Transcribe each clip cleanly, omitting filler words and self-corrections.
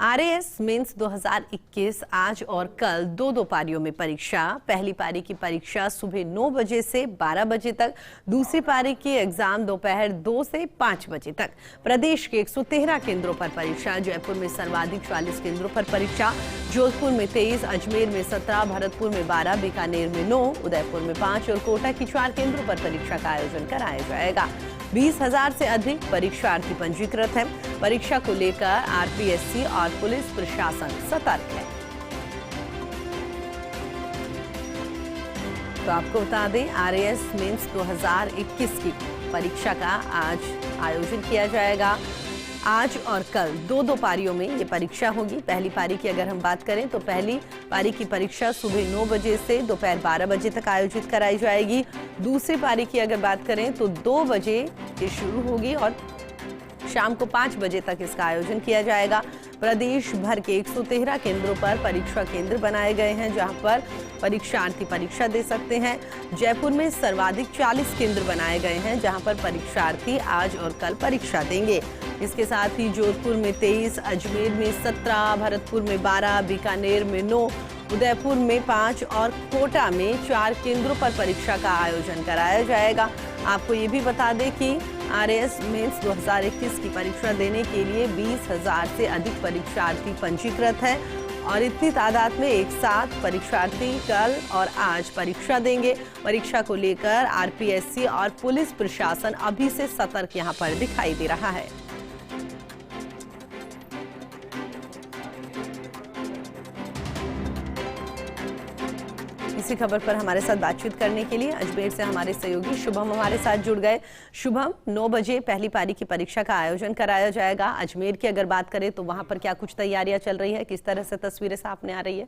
RAS mains 2021 आज और कल दो पारियों में परीक्षा। पहली पारी की परीक्षा सुबह 9 बजे से 12 बजे तक, दूसरी पारी की एग्जाम दोपहर 2 से 5 बजे तक। प्रदेश के 113 केंद्रों पर परीक्षा। जयपुर में सर्वाधिक 40 केंद्रों पर परीक्षा। जोधपुर में 23, अजमेर में 17, भरतपुर में 12, बीकानेर में 9, उदयपुर में 5 और कोटा की 4 केंद्रों पर परीक्षा का आयोजन कराया जाएगा। 20,000 से अधिक परीक्षार्थी पंजीकृत हैं। परीक्षा को लेकर आरपीएससी और पुलिस प्रशासन सतर्क है। तो आपको बता दें, आरएएस मेंस 2021 की परीक्षा का आज आयोजन किया जाएगा। आज और कल दो पारियों में ये परीक्षा होगी। पहली पारी की अगर हम बात करें तो पहली पारी की परीक्षा सुबह 9 बजे से दोपहर 12 बजे तक आयोजित कराई जाएगी। दूसरी पारी की अगर बात करें तो 2 बजे ये शुरू होगी और शाम को 5 बजे तक इसका आयोजन किया जाएगा। प्रदेश भर के 113 केंद्रों पर परीक्षा केंद्र बनाए गए हैं, जहां पर परीक्षार्थी परीक्षा दे सकते हैं। जयपुर में सर्वाधिक 40 केंद्र बनाए गए हैं, जहां पर परीक्षार्थी आज और कल परीक्षा देंगे। इसके साथ ही जोधपुर में 23, अजमेर में 17, भरतपुर में 12, बीकानेर में 9, उदयपुर में 5 और कोटा में 4 केंद्रों पर परीक्षा का आयोजन कराया जाएगा। आपको ये भी बता दें कि आरएएस मेंस 2021 की परीक्षा देने के लिए 20,000 से अधिक परीक्षार्थी पंजीकृत हैं और इतनी तादाद में एक साथ परीक्षार्थी कल और आज परीक्षा देंगे। परीक्षा को लेकर आरपीएससी और पुलिस प्रशासन अभी से सतर्क यहां पर दिखाई दे रहा है। इसी खबर पर हमारे साथ बातचीत करने के लिए अजमेर से हमारे सहयोगी शुभम हमारे साथ जुड़ गए। शुभम, 9 बजे पहली पारी की परीक्षा का आयोजन कराया जाएगा। अजमेर की अगर बात करें तो वहां पर क्या कुछ तैयारियां चल रही है, किस तरह से तस्वीरें सामने आ रही है?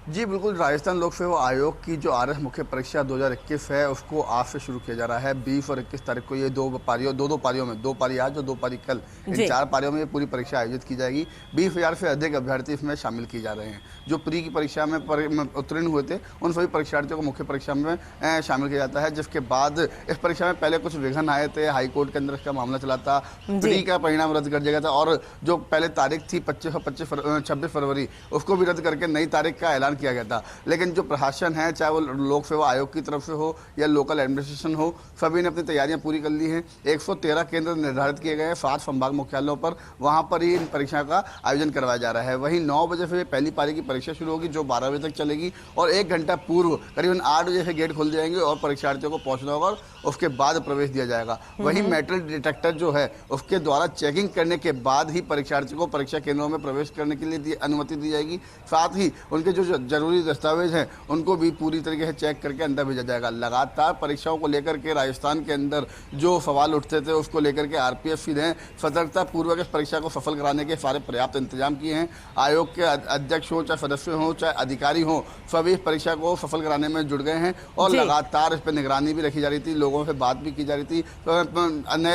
जी बिल्कुल, राजस्थान लोक सेवा आयोग की जो आरएएस मुख्य परीक्षा 2021 है उसको आज से शुरू किया जा रहा है। 20 और 21 तारीख को ये दो पारियों में 2 पारी आज और 2 पारी कल, इन 4 पारियों में ये पूरी परीक्षा आयोजित की जाएगी। 20,000 से अधिक अभ्यर्थी इसमें शामिल किए जा रहे हैं। जो प्री की परीक्षा में उत्तीर्ण हुए थे उन सभी परीक्षार्थियों को मुख्य परीक्षा में शामिल किया जाता है, जिसके बाद इस परीक्षा में पहले कुछ विघ्न आए थे। हाईकोर्ट के अंदर इसका मामला चला था, प्री का परिणाम रद्द कर दिया गया था और जो पहले तारीख थी 26 फरवरी उसको भी रद्द करके नई तारीख का ऐलान किया गया था। लेकिन जो प्रशासन है, चाहे वो लोक सेवा आयोग की तरफ से हो या लोकल एडमिनिस्ट्रेशन हो, सभी ने अपनी तैयारियां पूरी कर ली हैं। 113 केंद्र निर्धारित किए गए हैं 7 संभाग मुख्यालयों पर, वहां पर ही इन परीक्षा का आयोजन करवाया जा रहा है। वहीं 9 बजे से पहली पारी की परीक्षा शुरू होगी जो 12 बजे तक चलेगी और 1 घंटा पूर्व करीबन 8 बजे से गेट खुल जाएंगे और परीक्षार्थियों को पहुंचना होगा और उसके बाद प्रवेश दिया जाएगा। वहीं मेटल डिटेक्टर जो है उसके द्वारा चेकिंग करने के बाद ही परीक्षार्थियों को परीक्षा केंद्रों में प्रवेश करने के लिए अनुमति दी जाएगी। साथ ही उनके जो जरूरी दस्तावेज हैं उनको भी पूरी तरीके से चेक करके अंदर भेजा जाएगा। लगातार परीक्षाओं को लेकर के राजस्थान के अंदर जो सवाल उठते थे उसको लेकर के आरपीएससी ने सतर्कता पूर्वक इस परीक्षा को सफल कराने के सारे पर्याप्त इंतजाम किए हैं। आयोग के अध्यक्ष हो, चाहे सदस्य हो, चाहे अधिकारी हो, सभी इस परीक्षा को सफल कराने में जुट गए हैं और लगातार इस पर निगरानी भी रखी जा रही थी, लोगों से बात भी की जा रही थी।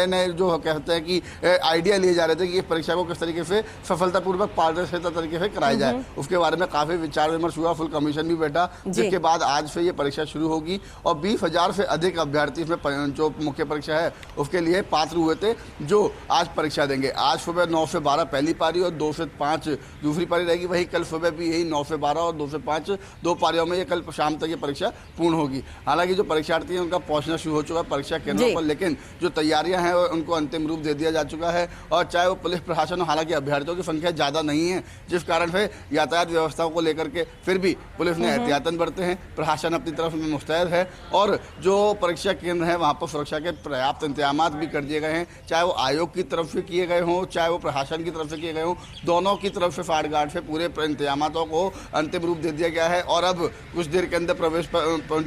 नए जो कहते हैं कि आइडिया लिए जा रहे थे कि इस परीक्षा को किस तरीके से सफलतापूर्वक पारदर्शिता तरीके से कराया जाए, उसके बारे में काफी विचार विमर्श हुआ। फुल कमीशन भी बैठा, जिसके बाद आज से ये परीक्षा शुरू होगी और 20,000 से अधिक अभ्यर्थी इसमें जो मुख्य परीक्षा है उसके लिए पात्र हुए थे जो आज परीक्षा देंगे। आज सुबह 9 से 12 पहली पारी और 2 से 5 दूसरी पारी रहेगी। वही कल सुबह भी यही 9 से 12 और 2 से 5 2 पारियों में ये कल शाम तक ये परीक्षा पूर्ण होगी। हालांकि जो परीक्षार्थी हैं उनका पहुंचना शुरू हो चुका है परीक्षा केंद्रों पर, लेकिन जो तैयारियां हैं उनको अंतिम रूप दे दिया जा चुका है और चाहे वो पुलिस प्रशासन, हालांकि अभ्यर्थियों की संख्या ज़्यादा नहीं है जिस कारण से यातायात व्यवस्थाओं को लेकर के फिर भी पुलिस ने एहतियातन बरते हैं। प्रशासन अपनी तरफ में मुस्तैद है और जो परीक्षा केंद्र है वहाँ पर सुरक्षा के पर्याप्त इंतजाम भी कर दिए गए हैं, चाहे वो आयोग की तरफ से किए गए हों, चाहे वो प्रशासन की तरफ से किए गए हों। दोनों की तरफ से फायर गार्ड से पूरे इंतजामों को अंतिम रूप दे दिया गया है और अब कुछ देर के अंदर प्रवेश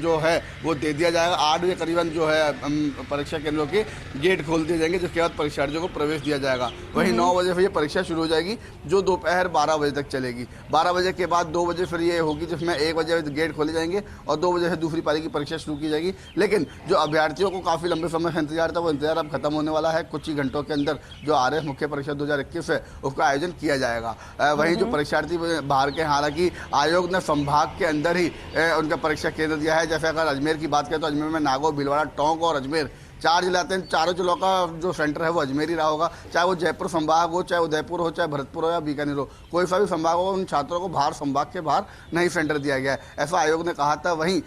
जो है वो दे दिया जाएगा। 8 बजे करीबन जो है परीक्षा केंद्रों के गेट खोल दिए जाएंगे, जिसके बाद परीक्षार्थियों को प्रवेश दिया जाएगा। वहीं 9 बजे से ये परीक्षा शुरू हो जाएगी जो दोपहर 12 बजे तक चलेगी। 12 बजे के बाद 2 बजे फिर ये होगी जिसमें 1 बजे गेट खोले जाएंगे और 2 बजे से दूसरी पारी की परीक्षा शुरू की जाएगी। लेकिन जो अभ्यर्थियों को काफ़ी लंबे समय से इंतजार था वो इंतजार अब खत्म होने वाला है। कुछ ही घंटों के अंदर जो आरएएस मुख्य परीक्षा 2021 है उसका आयोजन किया जाएगा। वहीं जो परीक्षार्थी बाहर के, हालांकि आयोग ने संभाग के अंदर ही उनका परीक्षा केंद्र दिया है। जैसे अगर अजमेर की बात करें तो अजमेर में नागौर, भीलवाड़ा, टोंक और अजमेर 4 जिले आते हैं, चारों जिलों का जो सेंटर है वो अजमेर ही रहा होगा, चाहे वो जयपुर संभाग हो, चाहे उदयपुर हो, चाहे भरतपुर हो या बीकानेर हो, कोई सा भी संभाग हो, उन छात्रों को बाहर संभाग के बाहर नहीं सेंटर दिया गया है, ऐसा आयोग ने कहा था। वहीं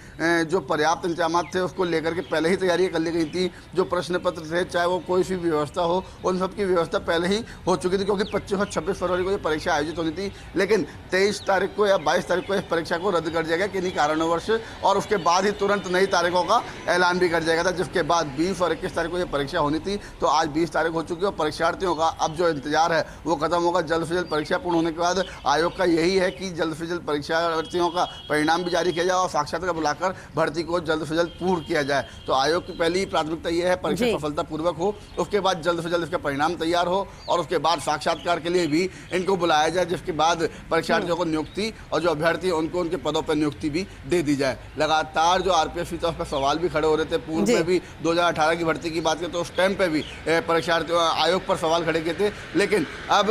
जो पर्याप्त इंतजाम थे उसको लेकर के पहले ही तैयारी कर ली गई थी। जो प्रश्न पत्र थे, चाहे वो कोई सी व्यवस्था हो, उन सब की व्यवस्था पहले ही हो चुकी थी, क्योंकि 25 और 26 फरवरी को ये परीक्षा आयोजित होनी थी। लेकिन 23 तारीख को या 22 तारीख को इस परीक्षा को रद्द कर दिया गया किन्हीं कारणवश, और उसके बाद ही तुरंत नई तारीखों का ऐलान भी कर दिया गया था, जिसके बाद 20 और 21 तारीख को ये परीक्षा होनी थी। तो आज 20 तारीख हो चुकी है और परीक्षार्थियों का अब जो इंतजार है वो खत्म होगा। जल्द से जल्द परीक्षा पूर्ण होने के बाद आयोग का यही है कि जल्द से जल्द परीक्षार्थियों का परिणाम भी जारी किया जाए और साक्षात्कार बुलाकर भर्ती को जल्द से जल्द पूर्ण किया जाए। तो आयोग की पहली प्राथमिकता यह है परीक्षा सफलतापूर्वक हो, उसके बाद जल्द से जल्द इसका परिणाम तैयार हो और उसके बाद साक्षात्कार के लिए भी इनको बुलाया जाए, जिसके बाद परीक्षार्थियों को नियुक्ति और जो अभ्यर्थी है उनको उनके पदों पर नियुक्ति भी दे दी जाए। लगातार जो आरपीएफ की तरफ सवाल भी खड़े हो रहे थे, पूर्व में भी 2018 की भर्ती की बात करें तो उस टाइम पे भी परीक्षार्थियों आयोग पर सवाल खड़े किए थे। लेकिन अब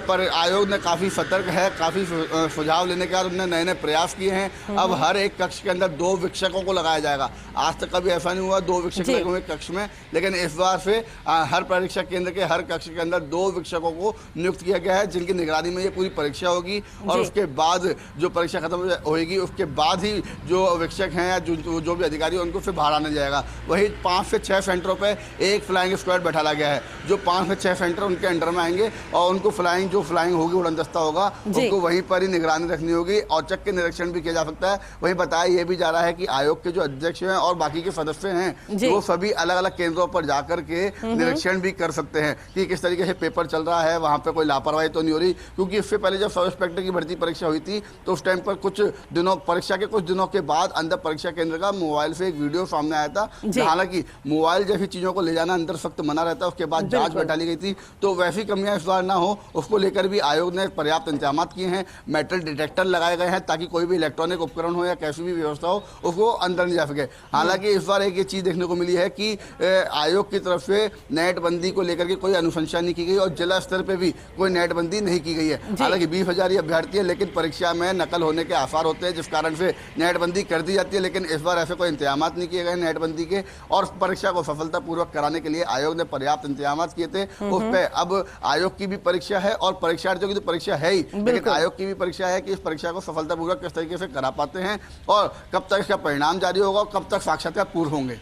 पर आयोग ने काफ़ी सतर्क है, काफ़ी सुझाव लेने के बाद उन्होंने नए नए प्रयास किए हैं। अब हर एक कक्ष के अंदर 2 शिक्षकों को लगाया जाएगा। आज तक कभी ऐसा नहीं हुआ 2 शिक्षक लगे हुए कक्ष में, लेकिन इस बार से हर परीक्षा केंद्र के हर कक्ष के अंदर 2 शिक्षकों को नियुक्त किया गया है, जिनकी निगरानी में ये पूरी परीक्षा होगी। और उसके बाद जो परीक्षा खत्म होगी उसके बाद ही जो शिक्षक हैं या जो भी अधिकारी उनको फिर बाहर आने जाएगा। वही 5 से 6 सेंटरों पे एक फ्लाइंग स्क्वाड बैठाला गया है, जो 5 से 6 सेंटर उनके अंडर में आएंगे और उनको जो फ्लाइंग होगी, उड़न दस्ता होगा, उनको वहीं पर ही निगरानी रखनी होगी। औचक के निरीक्षण भी किया जा सकता है। वहीं बताया यह भी जा रहा है कि आयोग के जो अध्यक्ष हैं और बाकी के सदस्य हैं वो सभी अलग अलग केंद्रों पर जाकर के निरीक्षण भी कर सकते हैं कि किस तरीके से पेपर चल रहा है, वहाँ पे कोई लापरवाही तो नहीं हो रही। क्योंकि इससे पहले जब सब इंस्पेक्टर की भर्ती परीक्षा हुई थी तो उस टाइम पर कुछ दिनों परीक्षा के कुछ दिनों के बाद अंदर परीक्षा केंद्र का मोबाइल से एक वीडियो सामने आया था। हालांकि मोबाइल जैसी चीजों को ले जाना अंदर सख्त मना रहता है, उसके बाद जांच बैठा ली गई थी। तो वैसी कमियां इस बार ना हो, उसको लेकर भी आयोग ने पर्याप्त इंतजाम किए हैं। मेटल डिटेक्टर लगाए गए हैं ताकि कोई भी इलेक्ट्रॉनिक उपकरण हो या कैसी भी व्यवस्था हो उसको अंदर नहीं जा सके। हालांकि इस बार एक ये चीज देखने को मिली है कि आयोग की तरफ से नेटबंदी को लेकर के कोई अनुशंसा नहीं की गई और जिला स्तर पे भी कोई नेटबंदी नहीं की गई है। हालांकि 20,000 अभ्यर्थी है, लेकिन परीक्षा में नकल होने के आसार होते हैं, जिस कारण से नेटबंदी कर दी जाती है। लेकिन इस बार ऐसे कोई इंतजाम नहीं किए गए नेटबंदी के और परीक्षा को सफलतापूर्वक कराने के लिए आयोग ने पर्याप्त इंतजाम किए थे। उस पर अब आयोग की भी परीक्षा है और परीक्षार्थियों की तो परीक्षा है ही, लेकिन आयोग की भी परीक्षा है कि इस परीक्षा को सफलतापूर्वक किस तरीके से करा पाते हैं और कब तक इसका परिणाम जारी होगा और कब तक साक्षात्कार पूर्ण होंगे।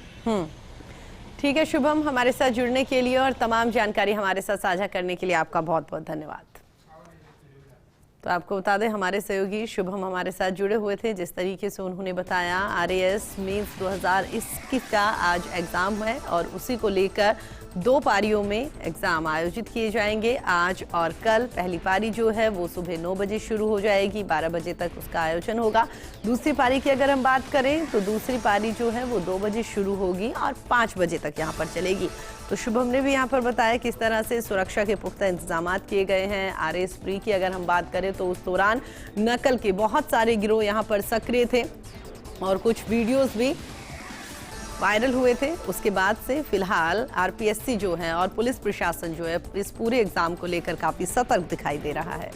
ठीक है शुभम, हमारे साथ जुड़ने के लिए और तमाम जानकारी हमारे साथ साझा करने के लिए आपका बहुत बहुत धन्यवाद। तो आपको बता दें हमारे सहयोगी शुभम हमारे साथ जुड़े हुए थे। जिस तरीके से उन्होंने बताया आरएएस मेंस 2021 का आज एग्ज़ाम है और उसी को लेकर 2 पारियों में एग्ज़ाम आयोजित किए जाएंगे आज और कल। पहली पारी जो है वो सुबह 9 बजे शुरू हो जाएगी, 12 बजे तक उसका आयोजन होगा। दूसरी पारी की अगर हम बात करें तो दूसरी पारी जो है वो 2 बजे शुरू होगी और 5 बजे तक यहाँ पर चलेगी। तो शुभम ने भी यहाँ पर बताया किस तरह से सुरक्षा के पुख्ता इंतजाम किए गए हैं। आरएएस प्री की अगर हम बात करें तो उस दौरान नकल के बहुत सारे गिरोह यहाँ पर सक्रिय थे और कुछ वीडियोस भी वायरल हुए थे। उसके बाद से फिलहाल आरपीएससी जो है और पुलिस प्रशासन जो है इस पूरे एग्जाम को लेकर काफी सतर्क दिखाई दे रहा है।